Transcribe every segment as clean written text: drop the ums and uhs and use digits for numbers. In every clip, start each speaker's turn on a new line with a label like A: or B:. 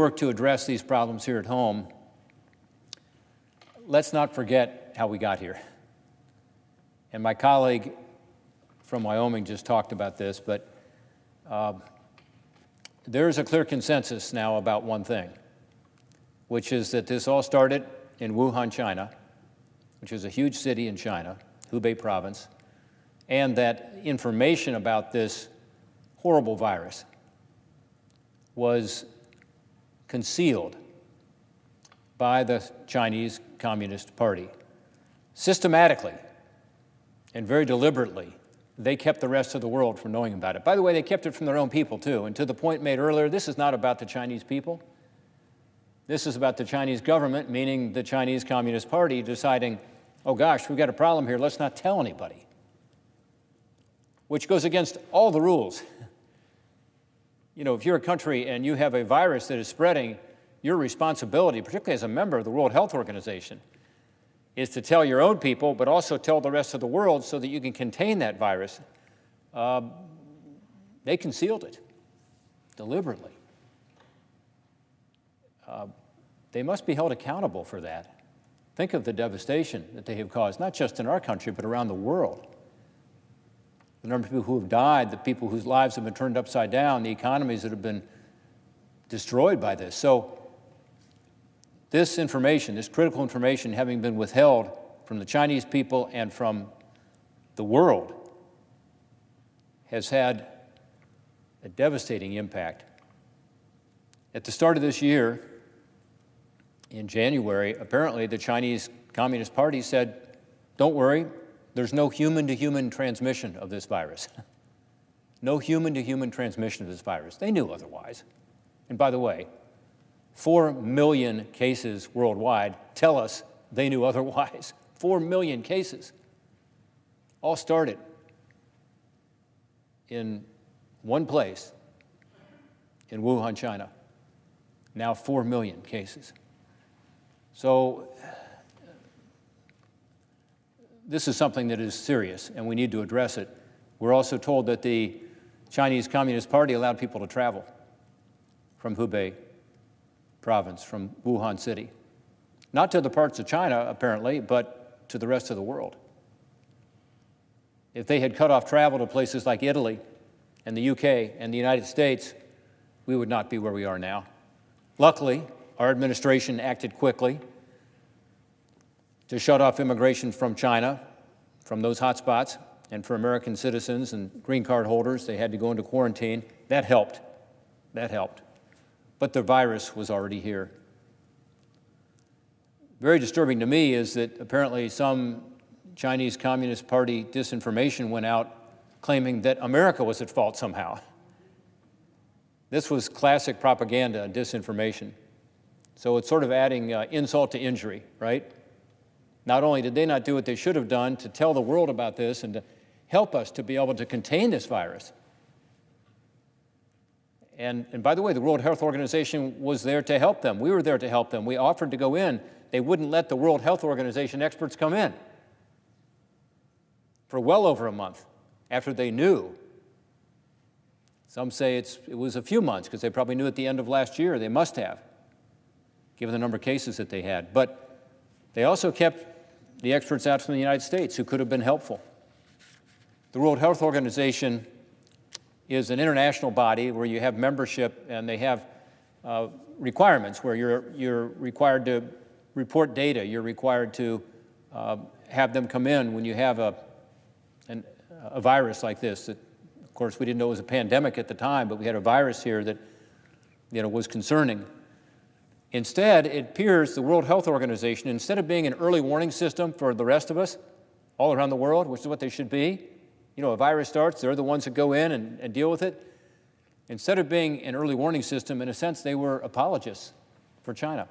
A: work to address these problems here at home, let's not forget how we got here. And my colleague from Wyoming just talked about this, but there's a clear consensus now about one thing, which is that this all started in Wuhan, China, which is a huge city in China, Hubei province, and that information about this horrible virus was concealed by the Chinese Communist Party. Systematically and very deliberately, they kept the rest of the world from knowing about it. By the way, they kept it from their own people, too. And to the point made earlier, this is not about the Chinese people. This is about the Chinese government, meaning the Chinese Communist Party, deciding, oh gosh, we've got a problem here, let's not tell anybody, which goes against all the rules. You know, if you're a country and you have a virus that is spreading, your responsibility, particularly as a member of the World Health Organization, is to tell your own people, but also tell the rest of the world so that you can contain that virus. They concealed it deliberately. They must be held accountable for that. Think of the devastation that they have caused, not just in our country, but around the world. The number of people who have died, the people whose lives have been turned upside down, the economies that have been destroyed by this. So this information, this critical information, having been withheld from the Chinese people and from the world, has had a devastating impact. At the start of this year, in January, apparently the Chinese Communist Party said, don't worry, there's no human-to-human transmission of this virus. No human-to-human transmission of this virus. They knew otherwise. And by the way, 4 million cases worldwide tell us they knew otherwise. 4 million cases. All started in one place, in Wuhan, China. Now 4 million cases. So this is something that is serious, and we need to address it. We're also told that the Chinese Communist Party allowed people to travel from Hubei province, from Wuhan city. Not to the parts of China, apparently, but to the rest of the world. If they had cut off travel to places like Italy and the UK and the United States, we would not be where we are now. Luckily, our administration acted quickly to shut off immigration from China, from those hotspots, and for American citizens and green card holders, they had to go into quarantine. That helped. That helped. But the virus was already here. Very disturbing to me is that apparently some Chinese Communist Party disinformation went out claiming that America was at fault somehow. This was classic propaganda and disinformation. So it's sort of adding insult to injury, right? Not only did they not do what they should have done to tell the world about this and to help us to be able to contain this virus. And by the way, the World Health Organization was there to help them. We were there to help them. We offered to go in. They wouldn't let the World Health Organization experts come in for well over a month after they knew. Some say it was a few months because they probably knew at the end of last year. They must have, given the number of cases that they had. But they also kept the experts out from the United States who could have been helpful. The World Health Organization is an international body where you have membership and they have requirements where you're required to report data. You're required to have them come in when you have a virus like this. That, of course, we didn't know it was a pandemic at the time, but we had a virus here that was concerning. Instead, it appears the World Health Organization, instead of being an early warning system for the rest of us all around the world, which is what they should be, a virus starts, they're the ones that go in and deal with it. Instead of being an early warning system, in a sense, they were apologists for China.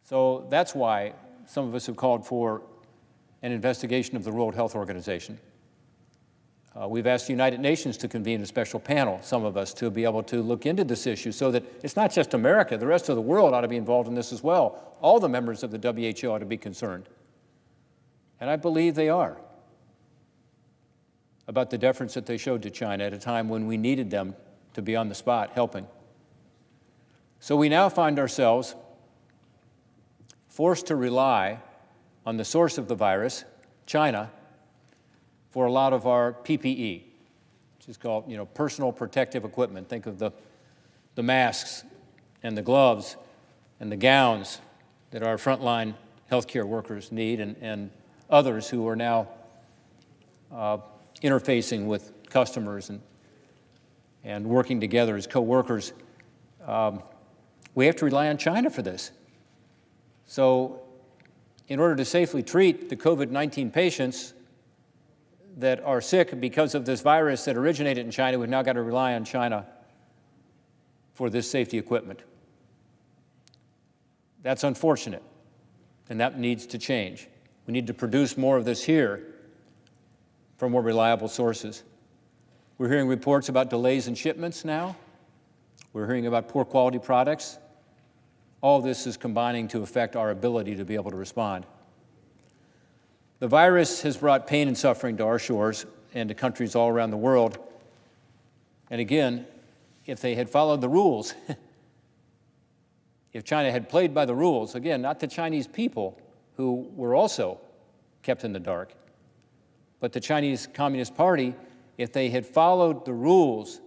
A: So that's why some of us have called for an investigation of the World Health Organization. We've asked the United Nations to convene a special panel, some of us, to be able to look into this issue so that it's not just America, the rest of the world ought to be involved in this as well. All the members of the WHO ought to be concerned. And I believe they are, about the deference that they showed to China at a time when we needed them to be on the spot helping. So we now find ourselves forced to rely on the source of the virus, China, for a lot of our PPE, which is called, personal protective equipment. Think of the masks and the gloves and the gowns that our frontline healthcare workers need, and others who are now interfacing with customers and working together as co-workers. We have to rely on China for this. So in order to safely treat the COVID-19 patients that are sick because of this virus that originated in China, we've now got to rely on China for this safety equipment. That's unfortunate, and that needs to change. We need to produce more of this here from more reliable sources. We're hearing reports about delays in shipments now. We're hearing about poor quality products. All this is combining to affect our ability to be able to respond. The virus has brought pain and suffering to our shores and to countries all around the world. And again, if they had followed the rules, if China had played by the rules, again, not the Chinese people who were also kept in the dark, but the Chinese Communist Party, if they had followed the rules,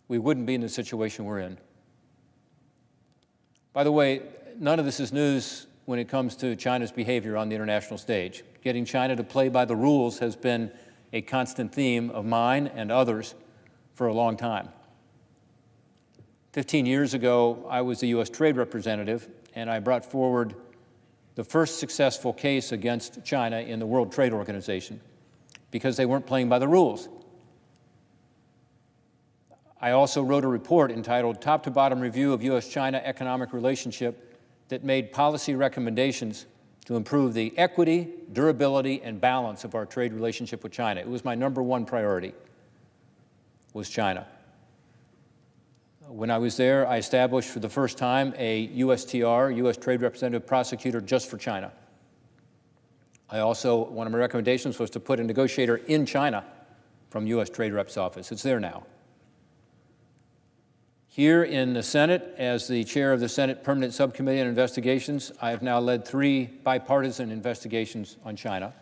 A: we wouldn't be in the situation we're in. By the way, none of this is news when it comes to China's behavior on the international stage. Getting China to play by the rules has been a constant theme of mine and others for a long time. 15 years ago, I was the U.S. trade representative, and I brought forward the first successful case against China in the World Trade Organization because they weren't playing by the rules. I also wrote a report entitled Top to Bottom Review of U.S.-China Economic Relationship that made policy recommendations to improve the equity, durability, and balance of our trade relationship with China. It was my #1 priority, was China. When I was there, I established for the first time a USTR, U.S. Trade Representative Prosecutor, just for China. One of my recommendations was to put a negotiator in China from U.S. Trade Rep's office. It's there now. Here in the Senate, as the chair of the Senate Permanent Subcommittee on Investigations, I have now led 3 bipartisan investigations on China,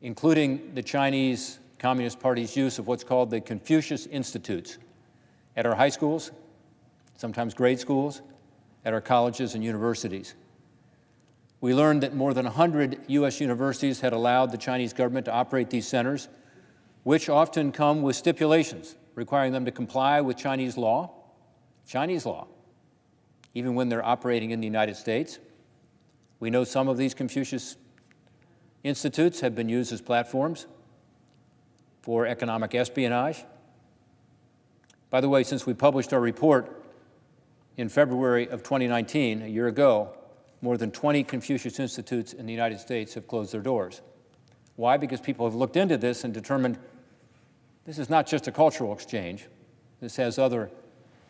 A: including the Chinese Communist Party's use of what's called the Confucius Institutes at our high schools, sometimes grade schools, at our colleges and universities. We learned that more than 100 U.S. universities had allowed the Chinese government to operate these centers, which often come with stipulations requiring them to comply with Chinese law, even when they're operating in the United States. We know some of these Confucius Institutes have been used as platforms for economic espionage. By the way, since we published our report in February of 2019, a year ago, more than 20 Confucius Institutes in the United States have closed their doors. Why? Because people have looked into this and determined this is not just a cultural exchange. This has other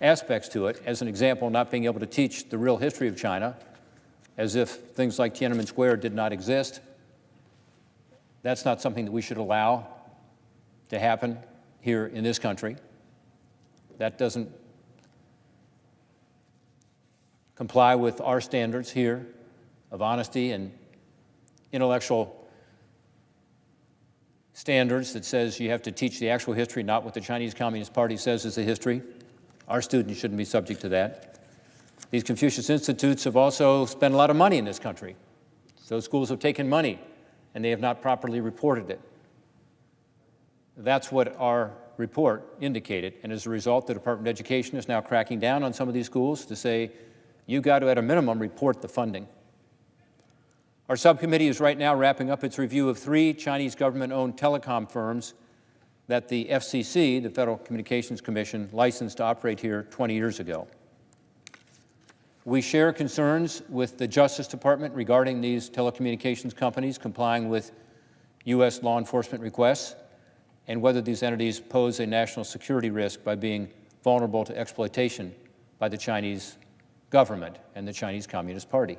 A: aspects to it. As an example, not being able to teach the real history of China, as if things like Tiananmen Square did not exist. That's not something that we should allow to happen here in this country. That doesn't comply with our standards here of honesty and intellectual standards that says you have to teach the actual history, not what the Chinese Communist Party says is the history. Our students shouldn't be subject to that. These Confucius Institutes have also spent a lot of money in this country. Those schools have taken money, and they have not properly reported it. That's what our report indicated, and as a result, the Department of Education is now cracking down on some of these schools to say, you've got to, at a minimum, report the funding. Our subcommittee is right now wrapping up its review of 3 Chinese government-owned telecom firms that the FCC, the Federal Communications Commission, licensed to operate here 20 years ago. We share concerns with the Justice Department regarding these telecommunications companies complying with U.S. law enforcement requests and whether these entities pose a national security risk by being vulnerable to exploitation by the Chinese government and the Chinese Communist Party.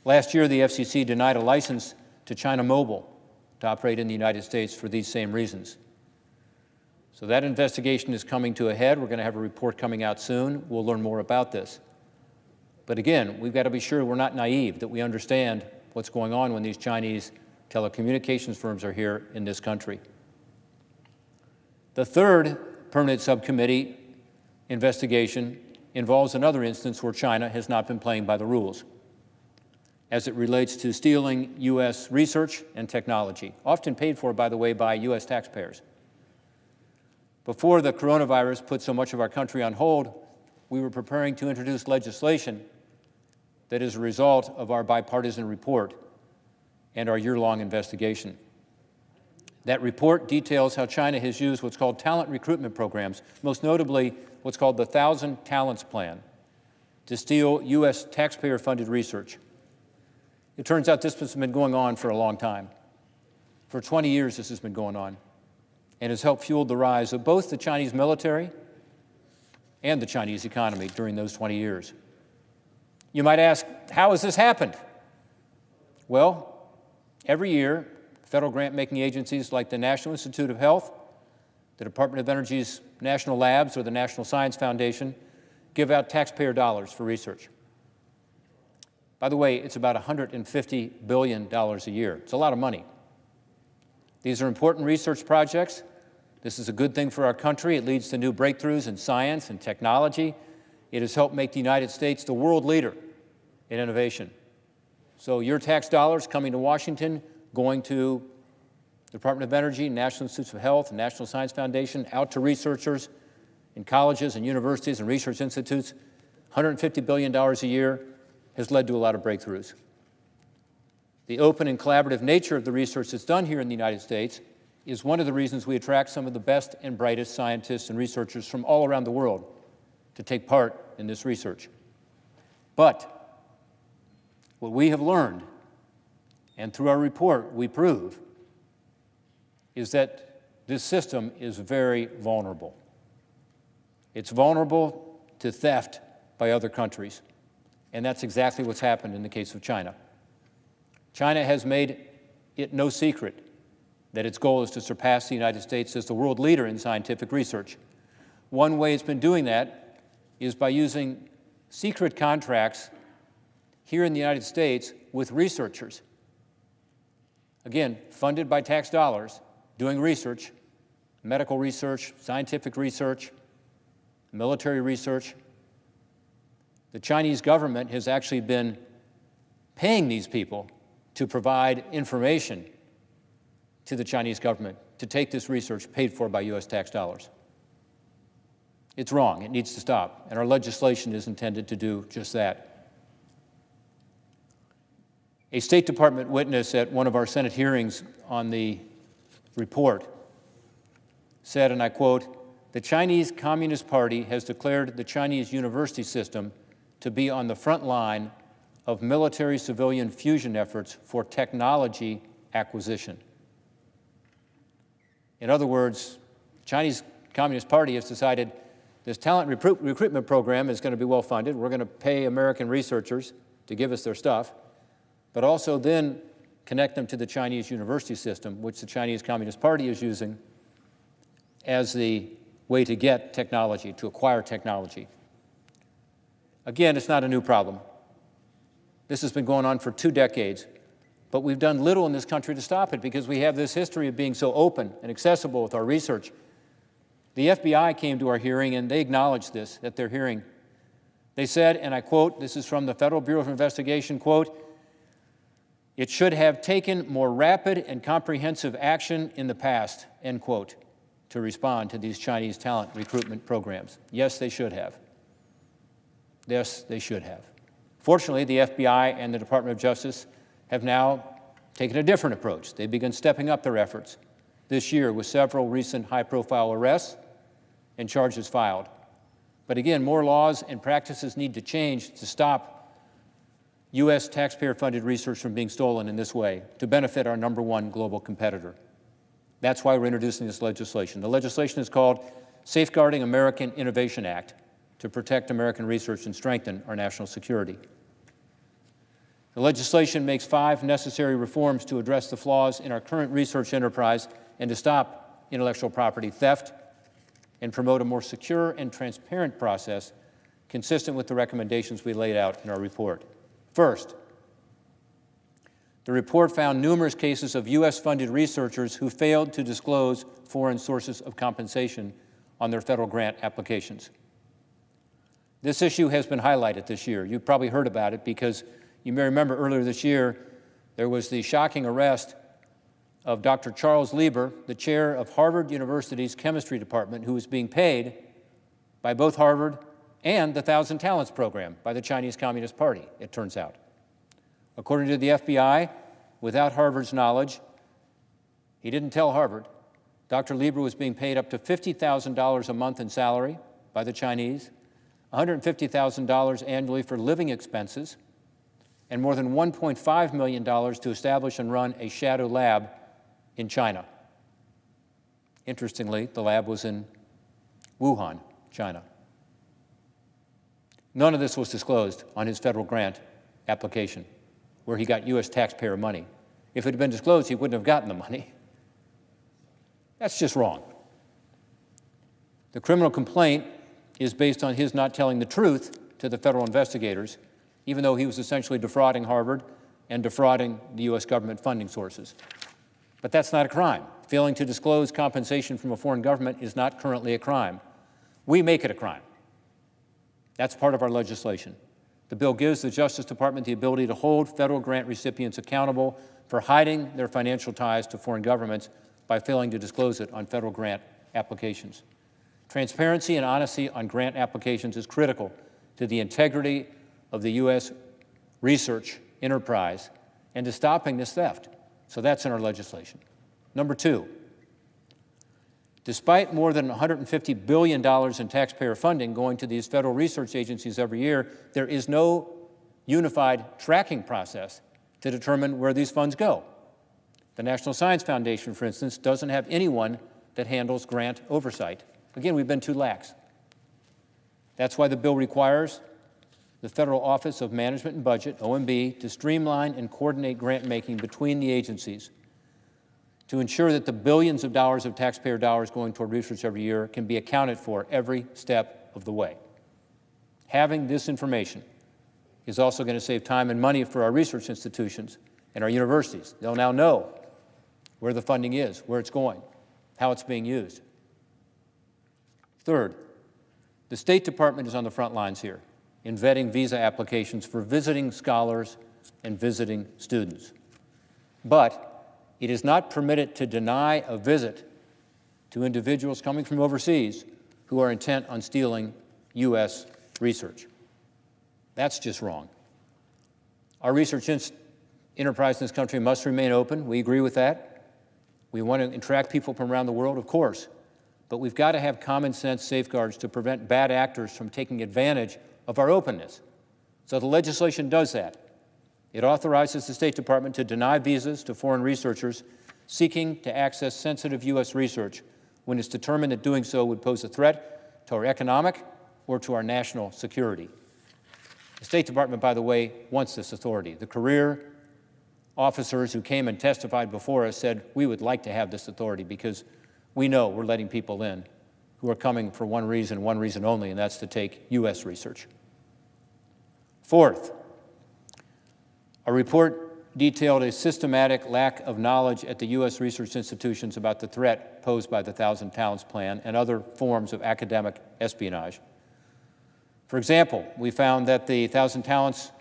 A: Last year, the FCC denied a license to China Mobile to operate in the United States for these same reasons. So that investigation is coming to a head. We're going to have a report coming out soon. We'll learn more about this. But again, we've got to be sure we're not naive, that we understand what's going on when these Chinese telecommunications firms are here in this country. The third permanent subcommittee investigation involves another instance where China has not been playing by the rules as it relates to stealing U.S. research and technology, often paid for, by the way, by U.S. taxpayers. Before the coronavirus put so much of our country on hold, we were preparing to introduce legislation that is a result of our bipartisan report and our year-long investigation. That report details how China has used what's called talent recruitment programs, most notably what's called the 1,000 Talents Plan, to steal U.S. taxpayer-funded research. It turns out this has been going on for a long time. For 20 years this has been going on, and has helped fuel the rise of both the Chinese military and the Chinese economy during those 20 years. You might ask, how has this happened? Well, every year, federal grant-making agencies like the National Institute of Health, the Department of Energy's National Labs, or the National Science Foundation give out taxpayer dollars for research. By the way, it's about $150 billion a year. It's a lot of money. These are important research projects. This is a good thing for our country. It leads to new breakthroughs in science and technology. It has helped make the United States the world leader in innovation. So your tax dollars coming to Washington, going to the Department of Energy, National Institutes of Health, and National Science Foundation, out to researchers in colleges and universities and research institutes, $150 billion a year has led to a lot of breakthroughs. The open and collaborative nature of the research that's done here in the United States is one of the reasons we attract some of the best and brightest scientists and researchers from all around the world to take part in this research. But what we have learned, and through our report we prove, is that this system is very vulnerable. It's vulnerable to theft by other countries, and that's exactly what's happened in the case of China. China has made it no secret that its goal is to surpass the United States as the world leader in scientific research. One way it's been doing that is by using secret contracts here in the United States with researchers. Again, funded by tax dollars, doing research, medical research, scientific research, military research. The Chinese government has actually been paying these people to provide information to the Chinese government to take this research paid for by U.S. tax dollars. It's wrong. It needs to stop, and our legislation is intended to do just that. A State Department witness at one of our Senate hearings on the report said, and I quote, "The Chinese Communist Party has declared the Chinese university system to be on the front line of military-civilian fusion efforts for technology acquisition." In other words, the Chinese Communist Party has decided this talent recruitment program is going to be well-funded. We're going to pay American researchers to give us their stuff, but also then connect them to the Chinese university system, which the Chinese Communist Party is using as the way to get technology, to acquire technology. Again, it's not a new problem. This has been going on for 2 decades, but we've done little in this country to stop it because we have this history of being so open and accessible with our research. The FBI came to our hearing and they acknowledged this at their hearing. They said, and I quote, this is from the Federal Bureau of Investigation, quote, "It should have taken more rapid and comprehensive action in the past," end quote, to respond to these Chinese talent recruitment programs. Yes, they should have. Yes, they should have. Fortunately, the FBI and the Department of Justice have now taken a different approach. They've begun stepping up their efforts this year with several recent high-profile arrests and charges filed. But again, more laws and practices need to change to stop U.S. taxpayer-funded research from being stolen in this way to benefit our #1 global competitor. That's why we're introducing this legislation. The legislation is called Safeguarding American Innovation Act to protect American research and strengthen our national security. The legislation makes 5 necessary reforms to address the flaws in our current research enterprise and to stop intellectual property theft and promote a more secure and transparent process consistent with the recommendations we laid out in our report. First, the report found numerous cases of U.S.-funded researchers who failed to disclose foreign sources of compensation on their federal grant applications. This issue has been highlighted this year. You've probably heard about it because you may remember earlier this year there was the shocking arrest of Dr. Charles Lieber, the chair of Harvard University's chemistry department, who was being paid by both Harvard and the Thousand Talents program by the Chinese Communist Party, it turns out. According to the FBI, without Harvard's knowledge, he didn't tell Harvard, Dr. Lieber was being paid up to $50,000 a month in salary by the Chinese, $150,000 annually for living expenses, and more than $1.5 million to establish and run a shadow lab in China. Interestingly, the lab was in Wuhan, China. None of this was disclosed on his federal grant application, where he got U.S. taxpayer money. If it had been disclosed, he wouldn't have gotten the money. That's just wrong. The criminal complaint is based on his not telling the truth to the federal investigators, even though he was essentially defrauding Harvard and defrauding the U.S. government funding sources. But that's not a crime. Failing to disclose compensation from a foreign government is not currently a crime. We make it a crime. That's part of our legislation. The bill gives the Justice Department the ability to hold federal grant recipients accountable for hiding their financial ties to foreign governments by failing to disclose it on federal grant applications. Transparency and honesty on grant applications is critical to the integrity of the U.S. research enterprise and to stopping this theft. So that's in our legislation. Number two, despite more than $150 billion in taxpayer funding going to these federal research agencies every year, there is no unified tracking process to determine where these funds go. The National Science Foundation, for instance, doesn't have anyone that handles grant oversight. Again, we've been too lax. That's why the bill requires the Federal Office of Management and Budget, OMB, to streamline and coordinate grant making between the agencies to ensure that the billions of dollars of taxpayer dollars going toward research every year can be accounted for every step of the way. Having this information is also going to save time and money for our research institutions and our universities. They'll now know where the funding is, where it's going, how it's being used. Third, the State Department is on the front lines here in vetting visa applications for visiting scholars and visiting students. But it is not permitted to deny a visit to individuals coming from overseas who are intent on stealing U.S. research. That's just wrong. Our research enterprise in this country must remain open. We agree with that. We want to attract people from around the world, of course. But we've got to have common sense safeguards to prevent bad actors from taking advantage of our openness. So the legislation does that. It authorizes the State Department to deny visas to foreign researchers seeking to access sensitive U.S. research when it's determined that doing so would pose a threat to our economic or to our national security. The State Department, by the way, wants this authority. The career officers who came and testified before us said, we would like to have this authority because we know we're letting people in who are coming for one reason only, and that's to take U.S. research. Fourth, a report detailed a systematic lack of knowledge at the U.S. research institutions about the threat posed by the Thousand Talents Plan and other forms of academic espionage. For example, we found that the Thousand Talents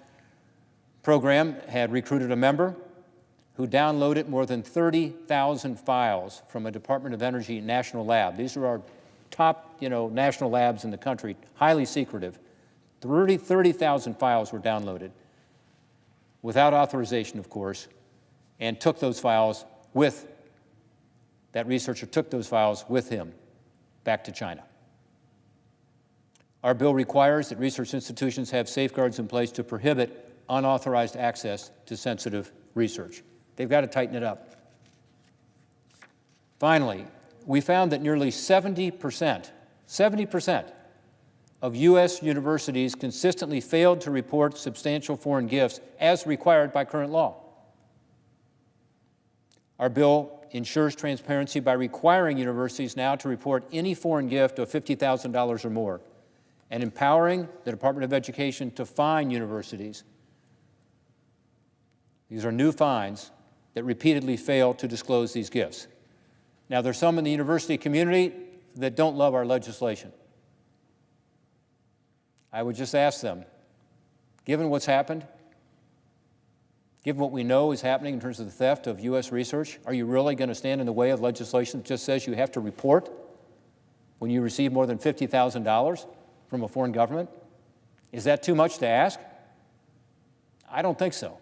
A: program had recruited a member who downloaded more than 30,000 files from a Department of Energy national lab. These are our top, national labs in the country, highly secretive. 30,000 files were downloaded without authorization, of course, and took those files with, that researcher took those files with him back to China. Our bill requires that research institutions have safeguards in place to prohibit unauthorized access to sensitive research. They've got to tighten it up. Finally, we found that nearly 70% of U.S. universities consistently failed to report substantial foreign gifts as required by current law. Our bill ensures transparency by requiring universities now to report any foreign gift of $50,000 or more, and empowering the Department of Education to fine universities. These are new fines that repeatedly fail to disclose these gifts. Now, there's some in the university community that don't love our legislation. I would just ask them, given what's happened, given what we know is happening in terms of the theft of U.S. research, are you really going to stand in the way of legislation that just says you have to report when you receive more than $50,000 from a foreign government? Is that too much to ask? I don't think so.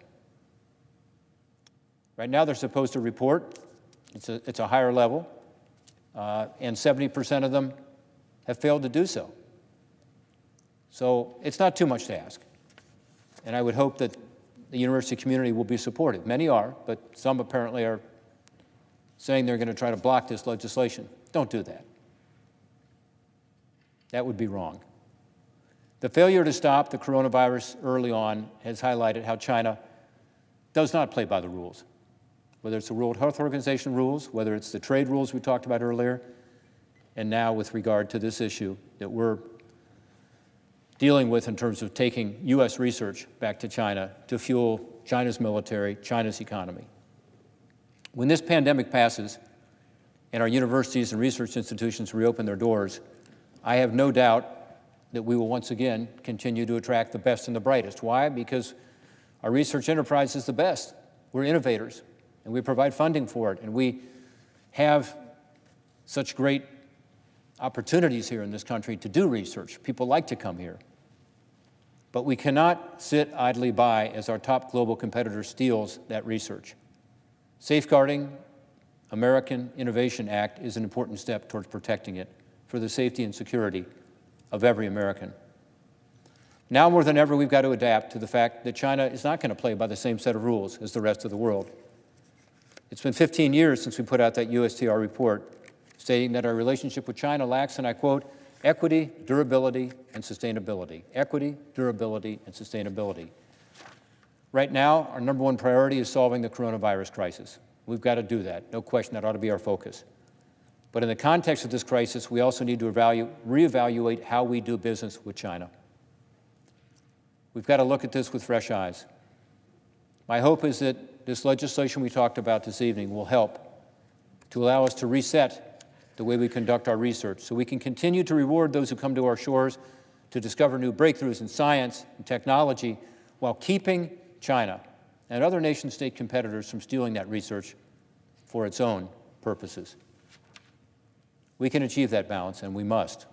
A: Right now, they're supposed to report. It's a higher level, and 70% of them have failed to do so. So it's not too much to ask. And I would hope that the university community will be supportive. Many are, but some apparently are saying they're going to try to block this legislation. Don't do that. That would be wrong. The failure to stop the coronavirus early on has highlighted how China does not play by the rules, whether it's the World Health Organization rules, whether it's the trade rules we talked about earlier, and now with regard to this issue that we're dealing with in terms of taking U.S. research back to China to fuel China's military, China's economy. When this pandemic passes and our universities and research institutions reopen their doors, I have no doubt that we will once again continue to attract the best and the brightest. Why? Because our research enterprise is the best. We're innovators, and we provide funding for it, and we have such great opportunities here in this country to do research. People like to come here. But we cannot sit idly by as our top global competitor steals that research. Safeguarding American Innovation Act is an important step towards protecting it for the safety and security of every American. Now more than ever, we've got to adapt to the fact that China is not going to play by the same set of rules as the rest of the world. It's been 15 years since we put out that USTR report stating that our relationship with China lacks, and I quote, equity, durability, and sustainability. Equity, durability, and sustainability. Right now, our number one priority is solving the coronavirus crisis. We've got to do that. No question, that ought to be our focus. But in the context of this crisis, we also need to reevaluate how we do business with China. We've got to look at this with fresh eyes. My hope is that this legislation we talked about this evening will help to allow us to reset the way we conduct our research so we can continue to reward those who come to our shores to discover new breakthroughs in science and technology while keeping China and other nation-state competitors from stealing that research for its own purposes. We can achieve that balance, and we must.